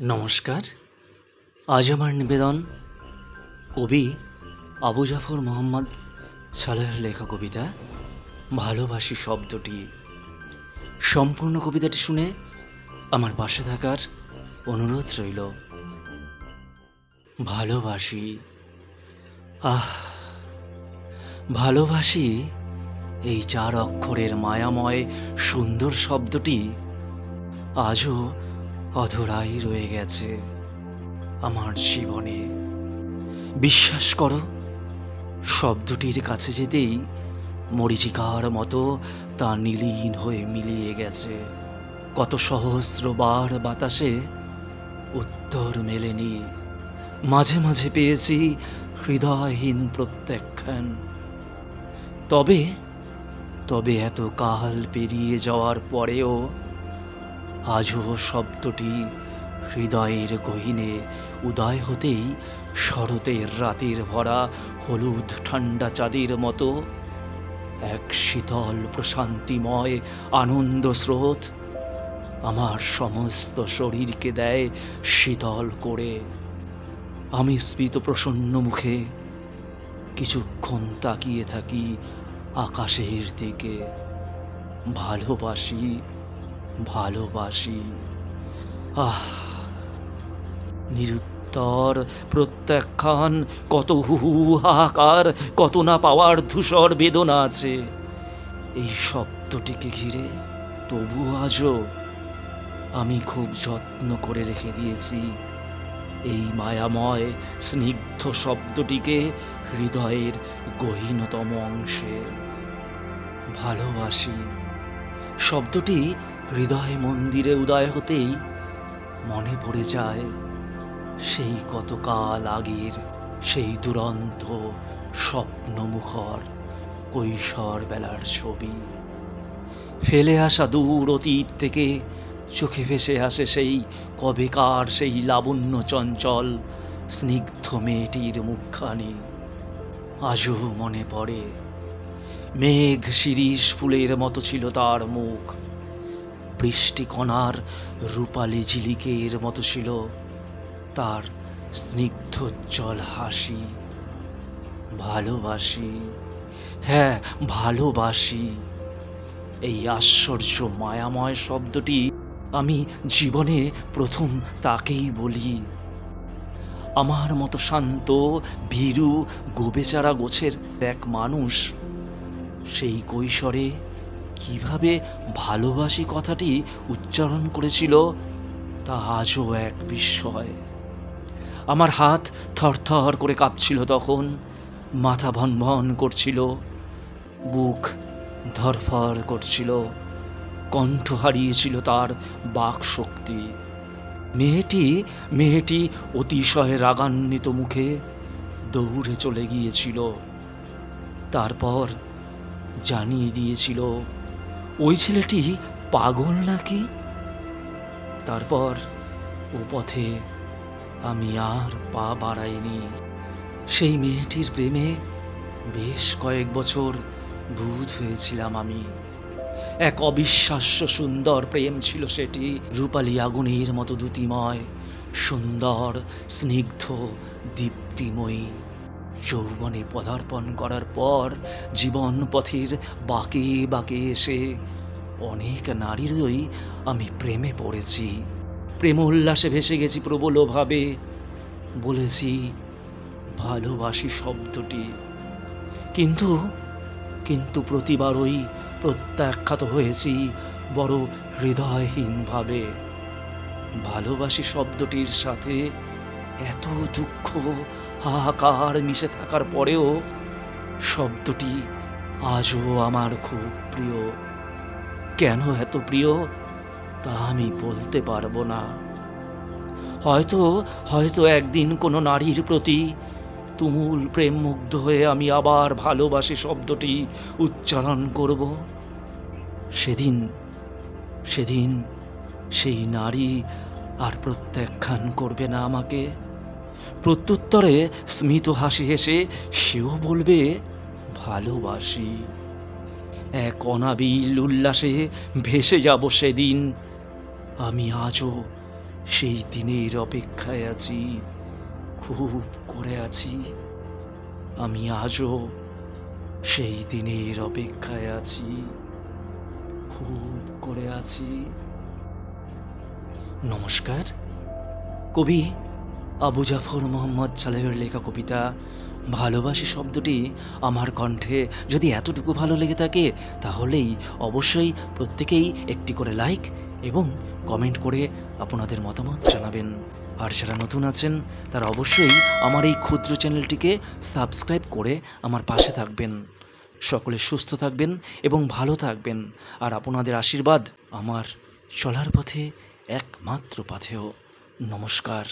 নমস্কার। আজ আমার নিবেদন কবি আবু জাফর মোহাম্মদ সালেহের লেখা কবিতা ভালোবাসি শব্দটি। সম্পূর্ণ কবিতাটি শুনে আমার পাশে থাকার অনুরোধ রইল। ভালোবাসি, আহ ভালোবাসি, এই 4 অক্ষরের মায়াময় সুন্দর শব্দটি আজও অধরাই রয়ে গেছে আমার জীবনে। বিশ্বাস করো, শব্দটির কাছে যেতেই মরীচিকার মতো তা নীলীন হয়ে মিলিয়ে গেছে। কত সহস্রবার বাতাসে উত্তর মেলেনি, মাঝে মাঝে পেয়েছি হৃদয়হীন প্রত্যাখ্যান। তবে তবে এত কাল পেরিয়ে যাওয়ার পরেও আজও শব্দটি হৃদয়ের গহীনে উদয় হতেই শরতের রাতের ভরা হলুদ ঠান্ডা চাঁদের মতো এক শীতল প্রশান্তিময় আনন্দ স্রোত আমার সমস্ত শরীরকে দেয় শীতল করে। আমি স্ফীত প্রসন্ন মুখে কিছুক্ষণ তাকিয়ে থাকি আকাশের দিকে। ভালোবাসি, ভালোবাসি, আহ নিরুত্তর প্রত্যাখ্যান, কত হুহু হাহাকার, কত না পাওয়ার ধূসর বেদনা আছে এই শব্দটিকে ঘিরে। তবু আজও আমি খুব যত্ন করে রেখে দিয়েছি এই মায়াময় স্নিগ্ধ শব্দটিকে হৃদয়ের গহীনতম অংশে। ভালোবাসি শব্দটি হৃদয় মন্দিরে উদয় হতেই মনে পড়ে যায় সেই কতকাল আগের সেই দুরন্ত স্বপ্নমুখর কৈশোর বেলার ছবি। ফেলে আসা দূর অতীত থেকে চোখে ভেসে আসে সেই কবেকার সেই লাবণ্য চঞ্চল স্নিগ্ধ মেয়েটির মুখখানি আজও মনে পড়ে। মেঘ শিরীষ ফুলের মতো ছিল তার মুখ, বৃষ্টিকণার রূপালি ঝিলিকের মতো ছিল তার স্নিগ্ধোজ্জ্বল হাসি। ভালোবাসি, হ্যাঁ ভালোবাসি, এই আশ্চর্য মায়াময় শব্দটি আমি জীবনে প্রথম তাকেই বলি। আমার মতো শান্ত ভীরু গোবেচারা গোছের এক মানুষ সেই কৈশোরে কিভাবে ভালোবাসি কথাটি উচ্চারণ করেছিল তা আজও এক বিস্ময়। আমার হাত থরথর করে কাঁপছিল তখন, মাথা ভনভন করছিল, বুক ধরফর করছিল, কণ্ঠ হারিয়েছিল তার বাক শক্তি। মেয়েটি অতিশয় রাগান্বিত মুখে দৌড়ে চলে গিয়েছিল। তারপর জানিয়ে দিয়েছিল ওই ছেলেটি পাগল নাকি। তারপর ও পথে আমি আর পা বাড়াইনি। সেই মেয়েটির প্রেমে বেশ কয়েক বছর বুঁদ হয়েছিলাম আমি। এক অবিশ্বাস্য সুন্দর প্রেম ছিল সেটি, রূপালী আগুনের মতো দ্যুতিময়, সুন্দর, স্নিগ্ধ, দীপ্তিময়ী। যৌবনে পদার্পণ করার পর জীবন পথের বাঁকে বাঁকে এসে অনেক নারীরই আমি প্রেমে পড়েছি। প্রেম উল্লাসে ভেসে গেছি প্রবলভাবে, বলেছি ভালোবাসি শব্দটি। কিন্তু কিন্তু প্রতিবারই প্রত্যাখ্যাত হয়েছি বড় হৃদয়হীনভাবে। ভালোবাসি শব্দটির সাথে এত দুঃখ হাহাকার মিশে থাকার পরেও শব্দটি আজও আমার খুব প্রিয়। কেন এত প্রিয় তা আমি বলতে পারবো না। হয়তো একদিন কোনো নারীর প্রতি তুমুল প্রেম মুগ্ধ হয়ে আমি আবার ভালোবাসি শব্দটি উচ্চারণ করব। সেদিন সেই নারী আর প্রত্যাখ্যান করবে না আমাকে। প্রত্যুত্তরে স্মিত হাসি হেসে সেও বলবে ভালোবাসি। এক অনাবিল উল্লাসে ভেসে যাব সেদিন। আমি আজও সেই দিনের অপেক্ষায় আছি, খুব করে আছি। আমি আজও সেই দিনের অপেক্ষায় আছি, খুব করে আছি। নমস্কার। কবি আবু জাফর মোহাম্মদ সালেহের লেখা কবিতা ভালোবাসি শব্দটি আমার কণ্ঠে যদি এতটুকু ভালো লেগে থাকে, তাহলেই অবশ্যই প্রত্যেকেই একটি করে লাইক এবং কমেন্ট করে আপনাদের মতামত জানাবেন। আর যারা নতুন আছেন তারা অবশ্যই আমার এই ক্ষুদ্র চ্যানেলটিকে সাবস্ক্রাইব করে আমার পাশে থাকবেন। সকলে সুস্থ থাকবেন এবং ভালো থাকবেন। আর আপনাদের আশীর্বাদ আমার চলার পথে একমাত্র পাথেয়। নমস্কার।